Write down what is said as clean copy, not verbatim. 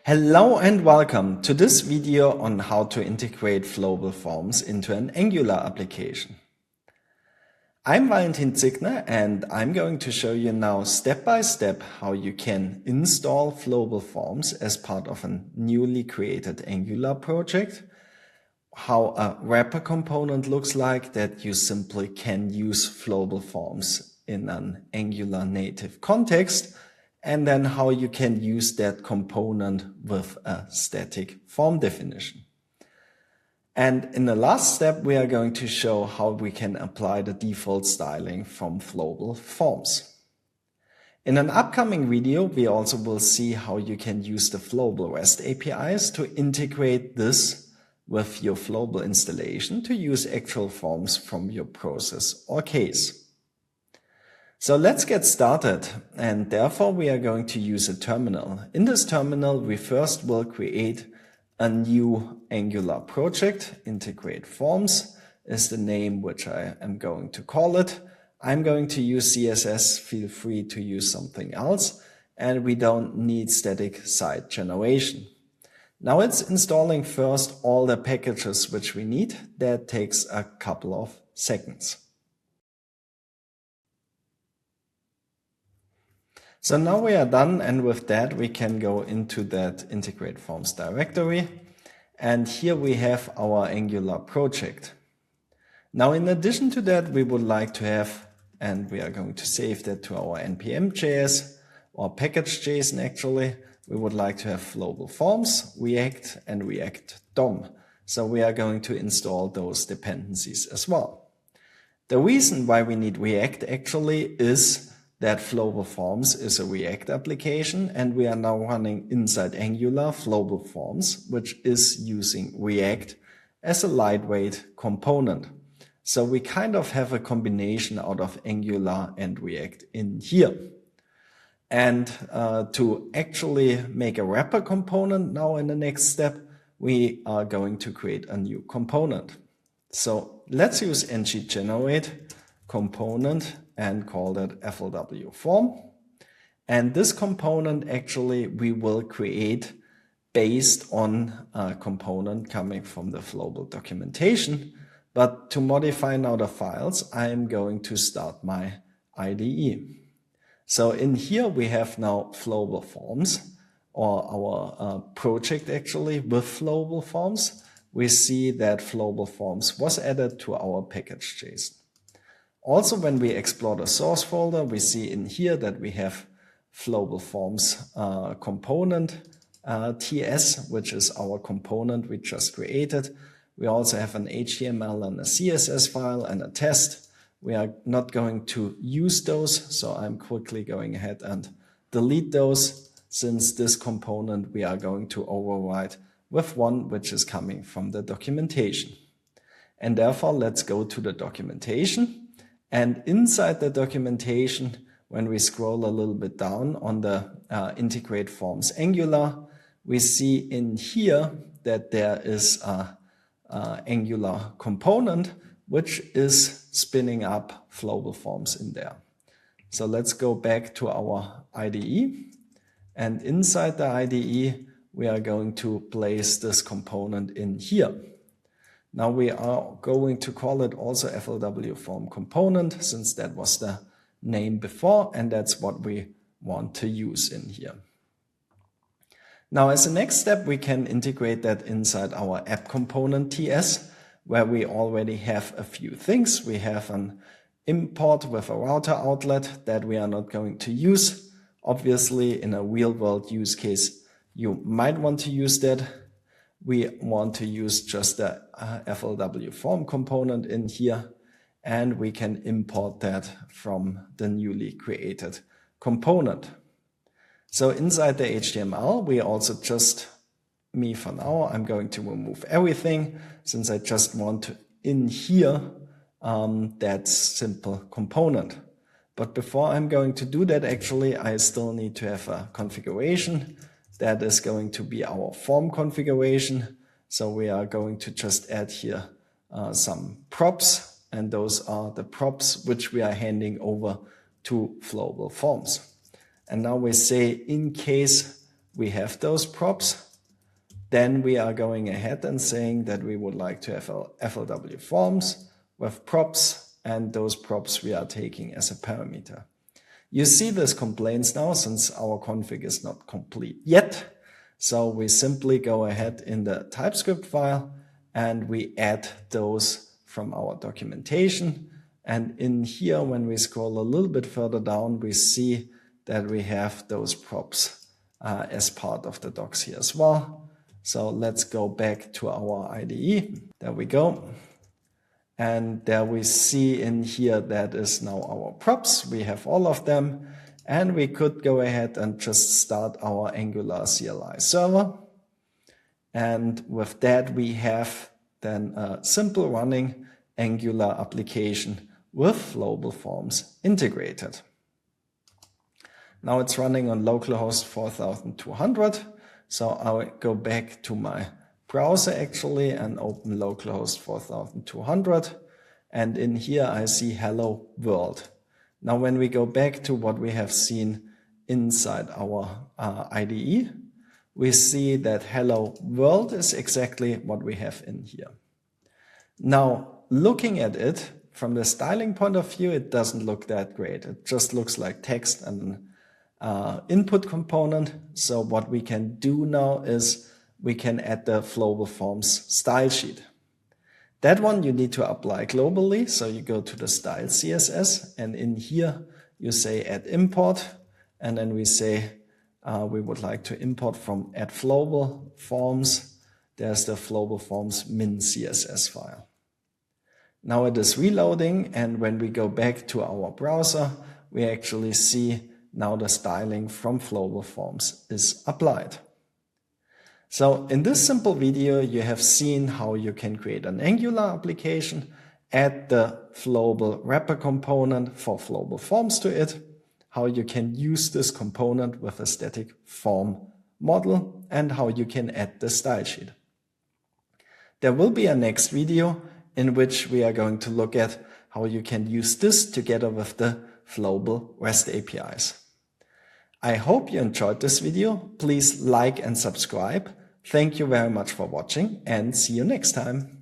Hello and welcome to this video on how to integrate Flowable Forms into an Angular application. I'm Valentin Zickner and I'm going to show you now step by step how you can install Flowable Forms as part of a newly created Angular project, how a wrapper component looks like that you simply can use Flowable Forms in an Angular native context, and then how you can use that component with a static form definition. And in the last step, we are going to show how we can apply the default styling from Flowable Forms. In an upcoming video, we also will see how you can use the Flowable REST APIs to integrate this with your Flowable installation to use actual forms from your process or case. So let's get started, and therefore we are going to use a terminal. In this terminal, we first will create a new Angular project. Integrate Forms is the name which I am going to call it. I'm going to use CSS, feel free to use something else, and we don't need static site generation. Now it's installing first all the packages which we need. That takes a couple of seconds. So now we are done, and with that we can go into that integrate forms directory, and here we have our Angular project. Now in addition to that, we would like to have, and we are going to save that to our npm.js or package.json actually, we would like to have Flowable Forms, React and React DOM. So we are going to install those dependencies as well. The reason why we need React actually is that Flowable Forms is a React application, and we are now running inside Angular Flowable Forms, which is using React as a lightweight component. So we kind of have a combination out of Angular and React in here. And to actually make a wrapper component now in the next step, we are going to create a new component. So let's use ng-generate component and call that FLW form. And this component actually we will create based on a component coming from the Flowable documentation. But to modify now the files, I am going to start my IDE. So in here we have now Flowable Forms, or our project actually with Flowable Forms. We see that Flowable Forms was added to our package.json. Also, when we explore the source folder, we see in here that we have Flowable Forms component TS, which is our component we just created. We also have an HTML and a CSS file and a test. We are not going to use those, so I'm quickly going ahead and delete those, since this component we are going to override with one which is coming from the documentation. And therefore, let's go to the documentation. And inside the documentation, when we scroll a little bit down on the integrate forms Angular, we see in here that there is a Angular component which is spinning up Flowable Forms in there. So let's go back to our IDE, and inside the IDE we are going to place this component in here. Now we are going to call it also FLW form component, since that was the name before, and that's what we want to use in here. Now as a next step, we can integrate that inside our app component TS, where we already have a few things. We have an import with a router outlet that we are not going to use. Obviously, in a real-world use case, you might want to use that. We want to use just the FLW form component in here, and we can import that from the newly created component. So inside the HTML, we also just, me for now, I'm going to remove everything, since I just want to in here that simple component. But before I'm going to do that, actually, I still need to have a configuration. That is going to be our form configuration. So we are going to just add here some props, and those are the props which we are handing over to Flowable Forms. And now we say, in case we have those props, then we are going ahead and saying that we would like to have FLW forms with props, and those props we are taking as a parameter. You see this complains now since our config is not complete yet. So we simply go ahead in the TypeScript file and we add those from our documentation. And in here, when we scroll a little bit further down, we see that we have those props as part of the docs here as well. So let's go back to our IDE. There we go. And there we see in here that is now our props. We have all of them. And we could go ahead and just start our Angular CLI server. And with that, we have then a simple running Angular application with Flowable Forms integrated. Now it's running on localhost 4200. So I'll go back to my browser actually and open localhost 4200. And in here I see hello world. Now when we go back to what we have seen inside our IDE, we see that hello world is exactly what we have in here. Now looking at it from the styling point of view, it doesn't look that great. It just looks like text and input component. So what we can do now is we can add the Flowable Forms style sheet. That one you need to apply globally. So you go to the style CSS and in here you say add import. And then we say we would like to import from add Flowable Forms. There's the Flowable Forms min CSS file. Now it is reloading. And when we go back to our browser, we actually see now the styling from Flowable Forms is applied. So in this simple video, you have seen how you can create an Angular application, add the Flowable wrapper component for Flowable Forms to it, how you can use this component with a static form model, and how you can add the style sheet. There will be a next video in which we are going to look at how you can use this together with the Flowable REST APIs. I hope you enjoyed this video. Please like and subscribe. Thank you very much for watching and see you next time.